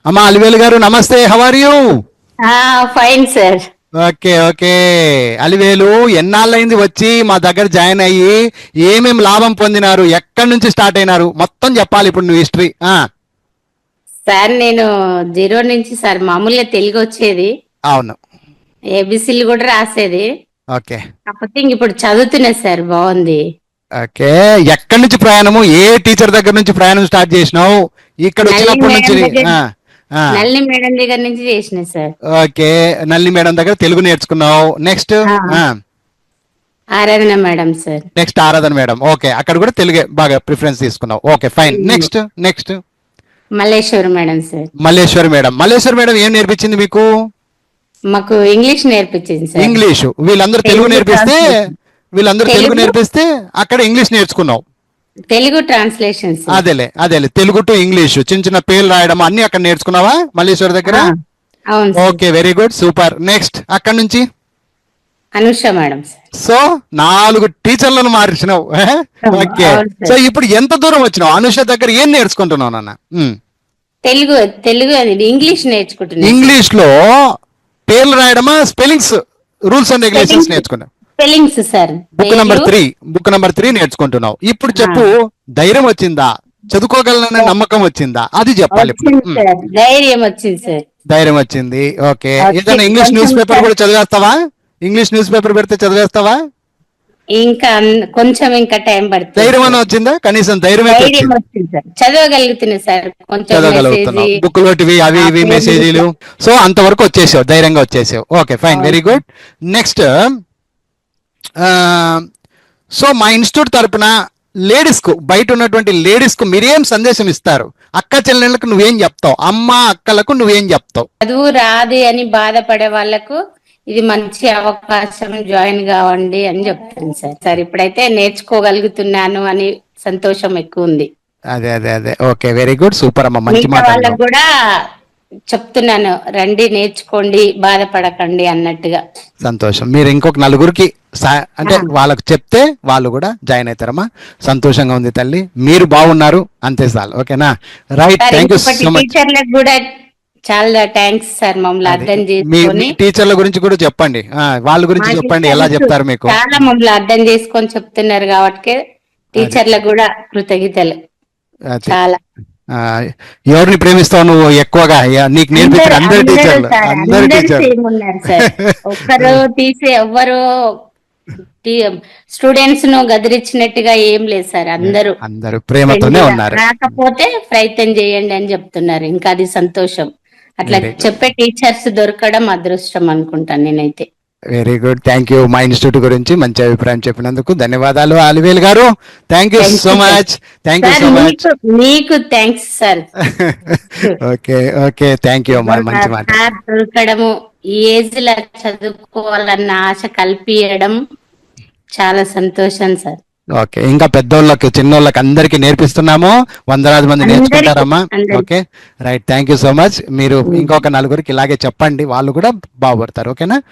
అమ్మా అలివేలు గారు నమస్తే, how are you? Fine sir. Okay okay. Alivelu ఎన్నాళ్ళైంది వచ్చి మా దగ్గర జాయిన్ అయ్యి ఏమేం లాభం పొందినారు, ఎక్కడి నుంచి స్టార్ట్ అయినారు మొత్తం చెప్పాలి ఇప్పుడు నువ్వు హిస్టరీ. సార్ నేను 0 నుంచి సార్ మామూలుగా తెలుగు వచ్చేది, అవును. ఏబిసిలు కూడా రాసేది. ఓకే కాకపోతే ఇంక ఇప్పుడు చదువుతున్నా సార్. బాగుంది. ఓకే. ఎక్కడి నుంచి ప్రయాణము, ఏ టీచర్ దగ్గర నుంచి ప్రయాణం స్టార్ట్ చేసినావు ఇక్కడ వచ్చినప్పటి నుంచి? నల్లి మేడం దగ్గర నుంచి చేసిన సార్. ఓకే, నల్లి మేడం దగ్గర తెలుగు నేర్చుకున్నావు. నెక్స్ట్ ఆరాధన మేడం సార్. నెక్స్ట్ ఆరాధన మేడం. ఓకే, అక్కడ కూడా తెలుగే బాగా ప్రిఫరెన్స్ తీసుకున్నావు. Okay fine. Next next Malleswari madam sir. Malleswari madam. Malleswari madam ఏం నేర్పించింది మీకు? మాకు ఇంగ్లీష్ నేర్పించింది సార్. ఇంగ్లీషు. వీళ్ళందరూ తెలుగు నేర్పిస్తే అక్కడ ఇంగ్లీష్ నేర్చుకున్నావు. తెలుగు ట్రాన్స్లేషన్. అదేలే అదేలే, తెలుగు టు ఇంగ్లీష్ చిన్న చిన్న పేర్లు రాయడం అన్ని అక్కడ నేర్చుకున్నావా మల్లేశ్వరి దగ్గర? అవును. Okay, very good, super. Next అక్కడ నుంచి అనుష మేడం సార్. సో 4 టీచర్లను మార్చినావు. ఓకే, సో ఇప్పుడు ఎంత దూరం వచ్చినావు? అనుష దగ్గర ఏం నేర్చుకుంటున్నావు నాన్న? తెలుగు తెలుగు అది ఇంగ్లీష్ నేర్చుకుంటున్నా. ఇంగ్లీష్ లో పేర్లు రాయడమా, స్పెల్లింగ్స్, రూల్స్ అండ్ రెగ్యులేషన్స్ నేర్చుకున్నావు? Spellings sir. Book number 3 నేర్చుకుంటున్నావు. ఇప్పుడు చెప్పు, ధైర్యం వచ్చిందా, చదువుకోగలననే నమ్మకం వచ్చిందా, అది చెప్పాలి. ధైర్యం వచ్చింది సార్. ధైర్యం వచ్చింది. ఓకే, ఏదైనా ఇంగ్లీష్ న్యూస్ పేపర్ కూడా చదివేస్తావా? ఇంగ్లీష్ న్యూస్ పేపర్ పెడితే చదివేస్తావా? ఇంకా కొంచెం ఇంకా టైం పడుతుంది. ధైర్యం అని వచ్చిందా? కనీసం ధైర్యం వచ్చింది సార్. చదవగలుగుతున్నా సార్, కొంచెం చదవగలుగుతున్నావు. బుక్ లోటివి అవి ఇవి మెసేజీలు, సో అంతవరకు వచ్చేసావు, ధైర్యంగా వచ్చేసావు. Okay fine, very good. Next, so మా ఇన్స్టిట్యూట్ తరపున లేడీస్ కు, బయట ఉన్నటువంటి లేడీస్ కు మీరేం సందేశం ఇస్తారు? అక్క చెల్లెళ్ళకు నువ్వేం చెప్తావు? అమ్మ అక్కలకు నువ్వేం చెప్తావు? చదువు రాదు అని బాధపడే వాళ్ళకు ఇది మంచి అవకాశం, జాయిన్ కావండి అని చెప్తాను సార్. సార్ ఇప్పుడైతే నేర్చుకోగలుగుతున్నాను అని సంతోషం ఎక్కువ ఉంది. అదే అదే అదే. ఓకే, వెరీ గుడ్, సూపర్ అమ్మ, మంచి మాట. వాళ్ళకు కూడా చెప్తున్నాను, రండి నేర్చుకోండి, బాధపడకండి అన్నట్టుగా. సంతోషం. మీరు ఇంకొక 4 అంటే వాళ్ళకు చెప్తే వాళ్ళు కూడా జాయిన్ అవుతారమ్మా. సంతోషంగా ఉంది తల్లి, మీరు బాగున్నారు, అంతే చాలు. ఓకేనా? Right, thank you so much. టీచర్లకు కూడా చాలా థ్యాంక్స్ సార్, మమ్మల్ని అర్థం చేసుకొని. టీచర్ల గురించి కూడా చెప్పండి, వాళ్ళ గురించి చెప్పండి, ఎలా చెప్తారు మీకు? చాలా మమ్మల్ని అర్థం చేసుకొని చెప్తున్నారు కాబట్టి టీచర్లకు కూడా కృతజ్ఞతలు. చాలా. ఎవరిని ప్రేమిస్తావు నువ్వు ఎక్కువగా? నీకు నేర్పించిన అందరు టీచర్లు? ఒక్కరు తీసే ఎవ్వరు స్టూడెంట్స్ ను గదిరించినట్టుగా ఏం లేదు సార్. అందరూ ప్రేమతోనే ఉన్నారు. రాకపోతే ప్రయత్నం చేయండి అని చెప్తున్నారు. ఇంకా అది సంతోషం. అట్లా చెప్పే టీచర్స్ దొరకడం అదృష్టం అనుకుంటాను నేనైతే. Very good, thank you. మా ఇన్స్టిట్యూట్ గురించి మంచి అభిప్రాయం చెప్పినందుకు ధన్యవాదాలు అలివేలు గారు. Thank you so much. Thank you so much. మీకు thanks sir. Okay okay, thank you అమ్మా, మంచి మాట. దొరకడము, ఈ ఏజ్ లో చదువుకోవాలన్న ఆశ కల్పించడం చాలా సంతోషం సార్. ఓకే, ఇంకా పెద్దోళ్ళకి చిన్నోళ్ళకి అందరికి నేర్పిస్తున్నాము, 100 మంది నేర్చుకుంటారమ్మా. Okay right, thank you so much. మీరు ఇంకొక 4 ఇలాగే చెప్పండి, వాళ్ళు కూడా బాగుపడతారు. ఓకేనా?